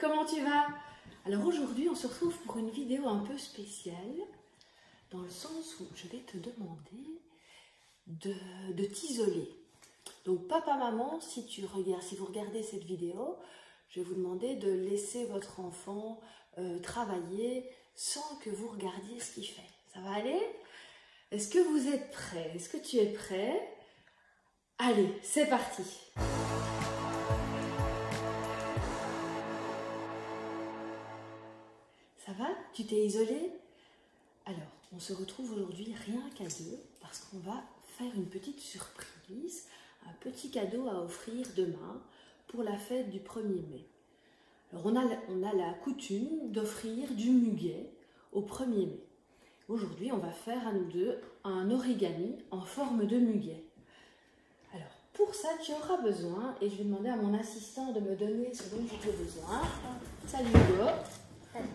comment tu vas? Alors aujourd'hui, on se retrouve pour une vidéo un peu spéciale, dans le sens où je vais te demander de t'isoler. Donc papa, maman, si vous regardez cette vidéo, je vais vous demander de laisser votre enfant travailler sans que vous regardiez ce qu'il fait. Ça va aller? Est-ce que vous êtes prêts? Est-ce que tu es prêt? Allez, c'est parti! Ça va? Tu t'es isolé? Alors, on se retrouve aujourd'hui rien qu'à deux parce qu'on va faire une petite surprise, un petit cadeau à offrir demain pour la fête du 1er mai. Alors, on a la coutume d'offrir du muguet au 1er mai. Aujourd'hui, on va faire à nous deux un origami en forme de muguet. Alors, pour ça, tu auras besoin, et je vais demander à mon assistant de me donner ce dont j'ai besoin. Salut Hugo. Salut.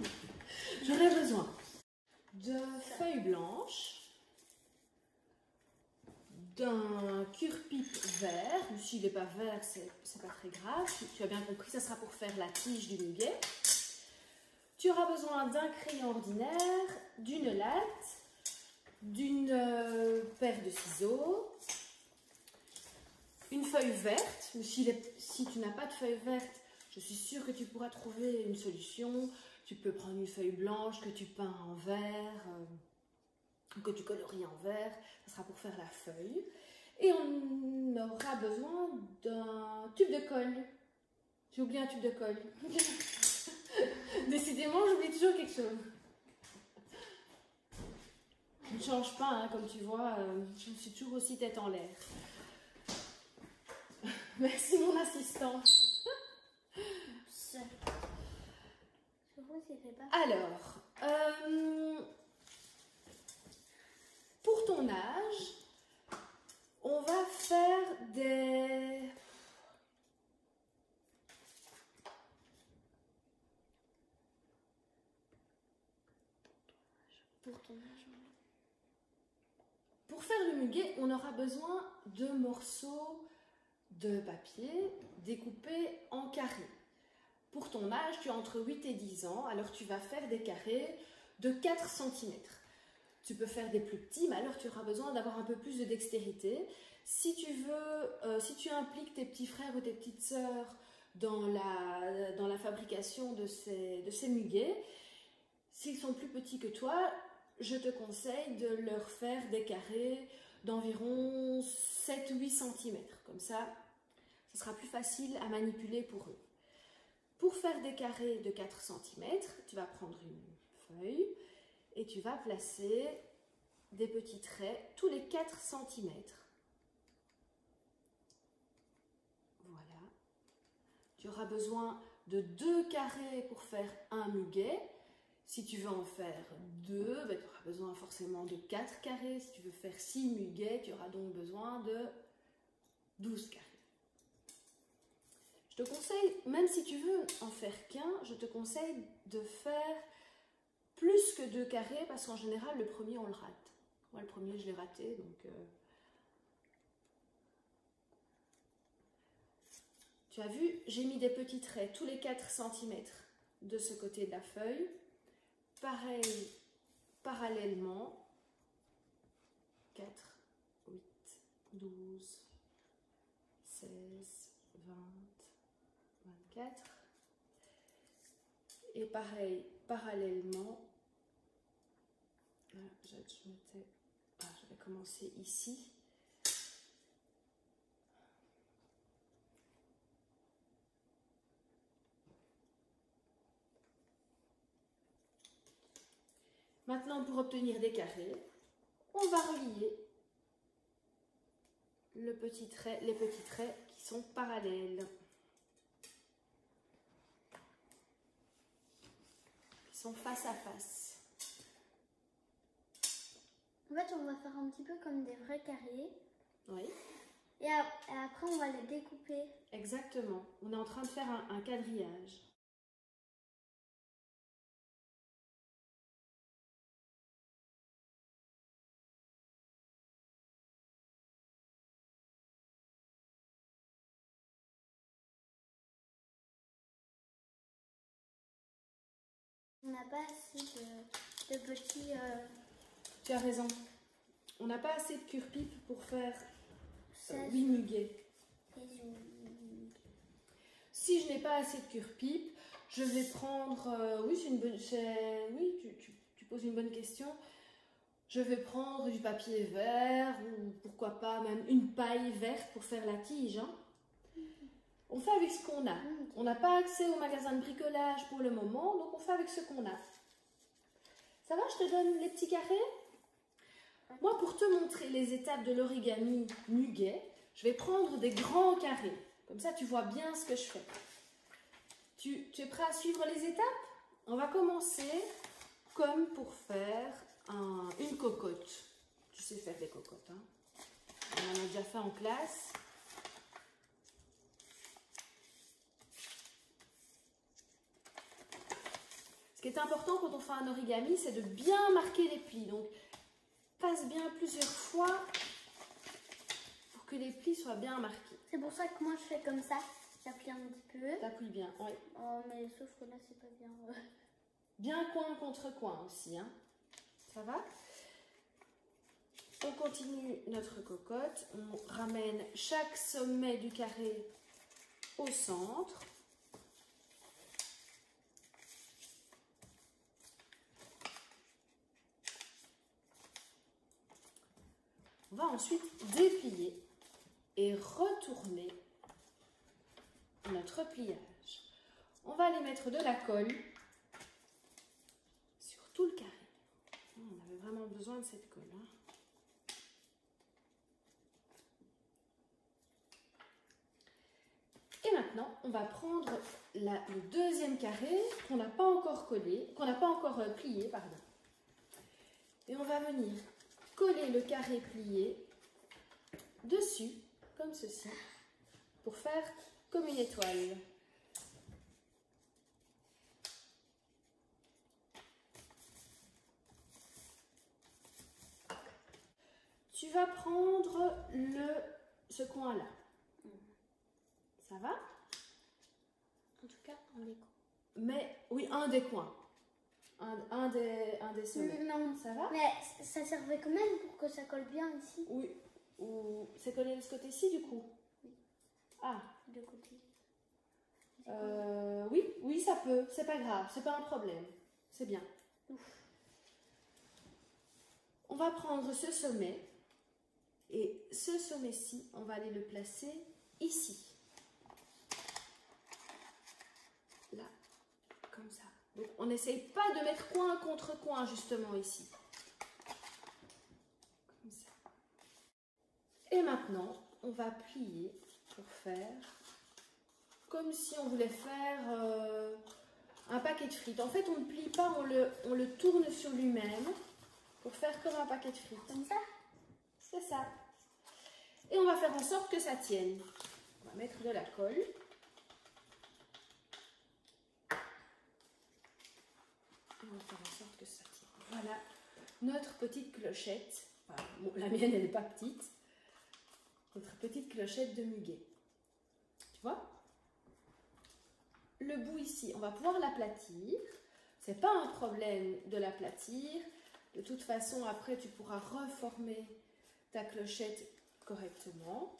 J'aurai besoin de feuilles blanches, d'un cure-pipe vert. S'il n'est pas vert, c'est pas très grave. Tu as bien compris, ça sera pour faire la tige du muguet. Tu auras besoin d'un crayon ordinaire, d'une latte, d'une paire de ciseaux, une feuille verte. Si tu n'as pas de feuille verte, je suis sûre que tu pourras trouver une solution. Tu peux prendre une feuille blanche que tu peins en vert, que tu colories en vert. Ça sera pour faire la feuille. Et on aura besoin d'un tube de colle. J'ai oublié un tube de colle. Décidément, j'oublie toujours quelque chose. Je ne change pas, hein, comme tu vois, je suis toujours aussi tête en l'air. Merci mon assistant. Alors, pour ton âge, on va faire des... Pour faire le muguet, on aura besoin de morceaux de papier découpés en carrés. Pour ton âge, tu as entre 8 et 10 ans, alors tu vas faire des carrés de 4 cm. Tu peux faire des plus petits, mais alors tu auras besoin d'avoir un peu plus de dextérité. Si tu impliques tes petits frères ou tes petites sœurs dans la fabrication de ces muguets, s'ils sont plus petits que toi, je te conseille de leur faire des carrés d'environ 7-8 cm. Comme ça, ce sera plus facile à manipuler pour eux. Pour faire des carrés de 4 cm, tu vas prendre une feuille et tu vas placer des petits traits tous les 4 cm. Voilà. Tu auras besoin de 2 carrés pour faire un muguet. Si tu veux en faire 2, ben, tu auras besoin forcément de 4 carrés. Si tu veux faire 6 muguets, tu auras donc besoin de 12 carrés. Je te conseille, même si tu veux en faire qu'un, je te conseille de faire plus que 2 carrés parce qu'en général, le premier, on le rate. Moi, le premier, je l'ai raté, donc... Tu as vu, j'ai mis des petits traits tous les 4 cm de ce côté de la feuille. Pareil, parallèlement. 4, 8, 12, 16, 20... 24 et pareil parallèlement je vais commencer ici maintenant. Pour obtenir des carrés, on va relier les petits traits qui sont parallèles, sont face à face. En fait, on va faire un petit peu comme des vrais carrés. Oui. Et après, on va les découper. Exactement. On est en train de faire un quadrillage. On n'a pas assez de petits... Tu as raison. On n'a pas assez de cure-pipe pour faire 16 8 muguets. muguets. Si je n'ai pas assez de cure-pipe, je vais prendre... oui, c'est une bonne... Oui, tu poses une bonne question. Je vais prendre du papier vert ou pourquoi pas même une paille verte pour faire la tige. Hein. On fait avec ce qu'on a. On n'a pas accès au magasin de bricolage pour le moment, donc on fait avec ce qu'on a. Ça va, je te donne les petits carrés? Moi, pour te montrer les étapes de l'origami muguet, je vais prendre des grands carrés. Comme ça, tu vois bien ce que je fais. Tu es prêt à suivre les étapes? On va commencer comme pour faire une cocotte. Tu sais faire des cocottes, hein? On en a déjà fait en classe. Ce qui est important quand on fait un origami, c'est de bien marquer les plis. Donc, passe bien plusieurs fois pour que les plis soient bien marqués. C'est pour ça que moi je fais comme ça. J'appuie un petit peu. T'appuies bien, oui. Oh, mais sauf que là, c'est pas bien. Bien coin contre coin aussi, hein. Ça va? On continue notre cocotte. On ramène chaque sommet du carré au centre. On va ensuite déplier et retourner notre pliage. On va aller mettre de la colle sur tout le carré. On avait vraiment besoin de cette colle. Hein. Et maintenant, on va prendre le deuxième carré qu'on n'a pas encore collé, qu'on n'a pas encore plié, pardon. Et on va venir coller le carré plié dessus, comme ceci, pour faire comme une étoile. Tu vas prendre ce coin-là. Ça va? En tout cas, on les coupe. Mais oui, un des coins. Un des sommets. Non, ça va? Mais ça servait quand même pour que ça colle bien ici. Oui. Ou c'est collé de ce côté-ci du coup? Oui. Ah. De côté. Oui, ça peut. C'est pas grave. C'est pas un problème. C'est bien. Ouf. On va prendre ce sommet. Et ce sommet-ci, on va aller le placer ici. Là. Comme ça. Donc, on n'essaye pas de mettre coin contre coin, justement, ici. Comme ça. Et maintenant, on va plier pour faire comme si on voulait faire un paquet de frites. En fait, on ne plie pas, on le tourne sur lui-même pour faire comme un paquet de frites. Comme ça? C'est ça. Et on va faire en sorte que ça tienne. On va mettre de la colle. On va faire en sorte que ça tienne. Voilà notre petite clochette. Enfin, bon, la mienne, elle n'est pas petite. Notre petite clochette de muguet. Tu vois? Le bout ici, on va pouvoir l'aplatir. C'est pas un problème de l'aplatir. De toute façon, après, tu pourras reformer ta clochette correctement.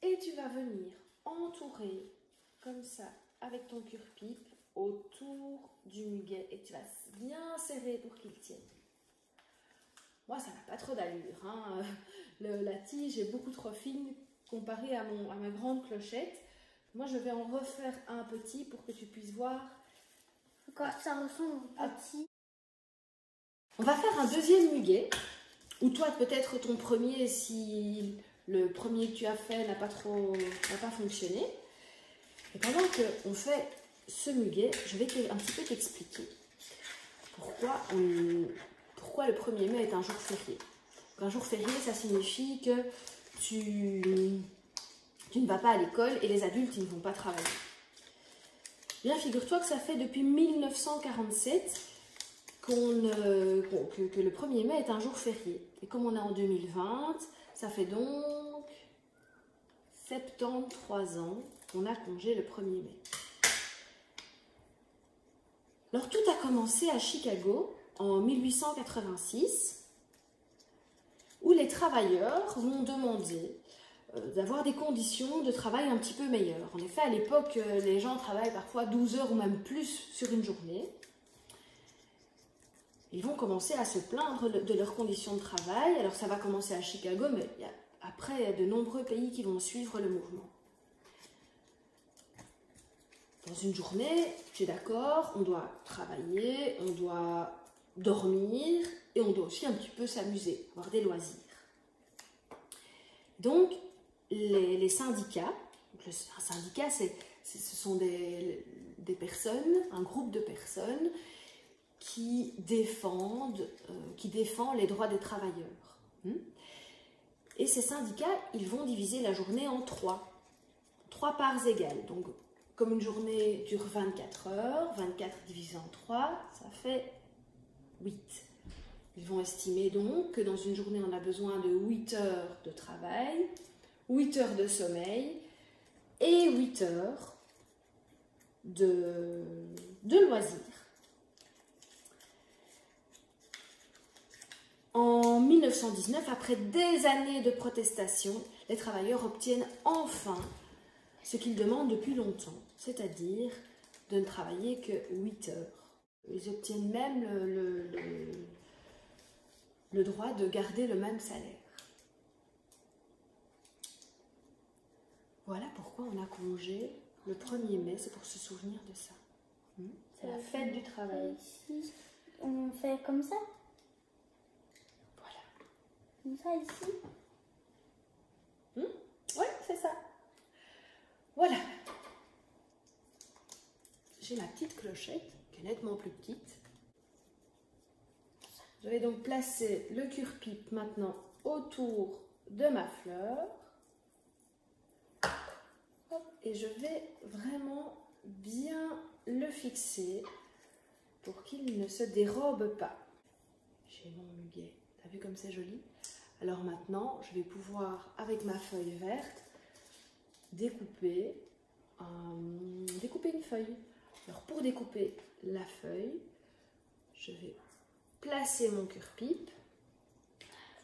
Et tu vas venir entourer comme ça avec ton cure-pipe autour du muguet et tu vas bien serrer pour qu'il tienne. Moi, ça n'a pas trop d'allure. Hein. La tige est beaucoup trop fine comparée à ma grande clochette. Moi, je vais en refaire un petit pour que tu puisses voir. Quand ça ressemble au petit. On va faire un deuxième muguet. Ou toi, peut-être ton premier, si le premier que tu as fait n'a pas fonctionné. Et pendant qu'on fait ce muguet, je vais un petit peu t'expliquer pourquoi le 1er mai est un jour férié. Donc, un jour férié, ça signifie que tu ne vas pas à l'école et les adultes ils ne vont pas travailler. Bien, figure-toi que ça fait depuis 1947 que le 1er mai est un jour férié. Et comme on est en 2020, ça fait donc 73 ans qu'on a congé le 1er mai. Alors tout a commencé à Chicago en 1886, où les travailleurs vont demander d'avoir des conditions de travail un petit peu meilleures. En effet, à l'époque, les gens travaillent parfois 12 heures ou même plus sur une journée. Ils vont commencer à se plaindre de leurs conditions de travail. Alors ça va commencer à Chicago, mais après, il y a de nombreux pays qui vont suivre le mouvement. Dans une journée, tu es d'accord, on doit travailler, on doit dormir et on doit aussi un petit peu s'amuser, avoir des loisirs. Donc, les syndicats, un syndicat, ce sont des personnes, un groupe de personnes qui défend les droits des travailleurs. Et ces syndicats, ils vont diviser la journée en trois parts égales. Donc, comme une journée dure 24 heures, 24 divisé en 3, ça fait 8. Ils vont estimer donc que dans une journée, on a besoin de 8 heures de travail, 8 heures de sommeil et 8 heures de loisirs. En 1919, après des années de protestation, les travailleurs obtiennent enfin ce qu'ils demandent depuis longtemps, c'est-à-dire de ne travailler que 8 heures. Ils obtiennent même le droit de garder le même salaire. Voilà pourquoi on a congé le 1er mai, c'est pour se souvenir de ça. C'est la fête du travail. Ici, on fait comme ça? Voilà. Comme ça ici? Oui, c'est ça. Voilà. J'ai ma petite clochette, qui est nettement plus petite. Je vais donc placer le cure-pipe maintenant autour de ma fleur. Hop, et je vais vraiment bien le fixer pour qu'il ne se dérobe pas. J'ai mon muguet. T'as vu comme c'est joli? Alors maintenant, je vais pouvoir, avec ma feuille verte, découper une feuille. Alors pour découper la feuille, je vais placer mon cure-pipe.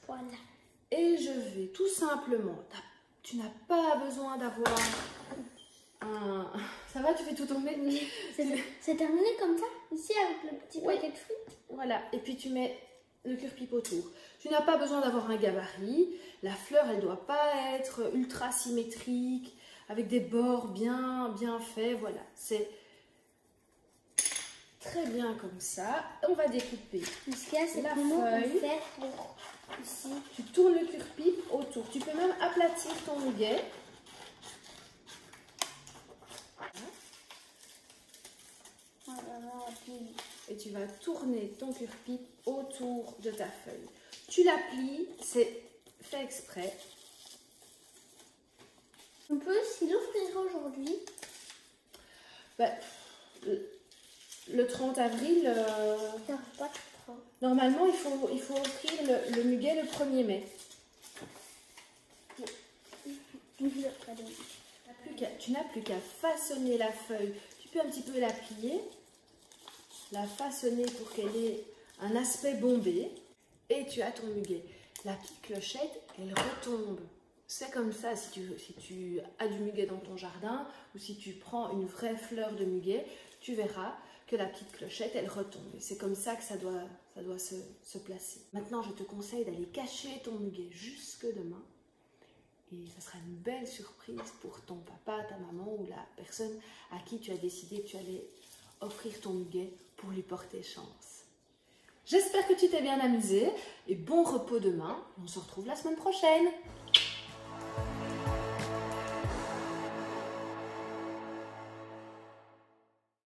Voilà. Et je vais tout simplement, tu n'as pas besoin d'avoir un... Ça va, tu fais tout tomber? C'est terminé comme ça? Ici avec le petit paquet de fruits? Voilà, et puis tu mets le cure-pipe autour. Tu n'as pas besoin d'avoir un gabarit. La fleur, elle ne doit pas être ultra symétrique, avec des bords bien faits. Voilà, c'est très bien comme ça. On va découper Ce qu'il y a, c'est la comment on feuille. fait pour ici. Tu tournes le cure-pipe autour. Tu peux même aplatir ton muguet. Et tu vas tourner ton cure-pipe autour de ta feuille. Tu la plies, c'est fait exprès. On peut aussi l'offrir aujourd'hui. Bah, le 30 avril, Pas trop. normalement, il faut offrir le muguet le 1er mai. Tu n'as plus qu'à façonner la feuille. Tu peux un petit peu la plier, la façonner pour qu'elle ait un aspect bombé. Et tu as ton muguet. La petite clochette, elle retombe. C'est comme ça si tu as du muguet dans ton jardin ou si tu prends une vraie fleur de muguet, tu verras que la petite clochette, elle retombe. Et c'est comme ça que ça doit se placer. Maintenant, je te conseille d'aller cacher ton muguet jusque demain. Et ça sera une belle surprise pour ton papa, ta maman ou la personne à qui tu as décidé que tu allais offrir ton muguet pour lui porter chance. J'espère que tu t'es bien amusé et bon repos demain. On se retrouve la semaine prochaine.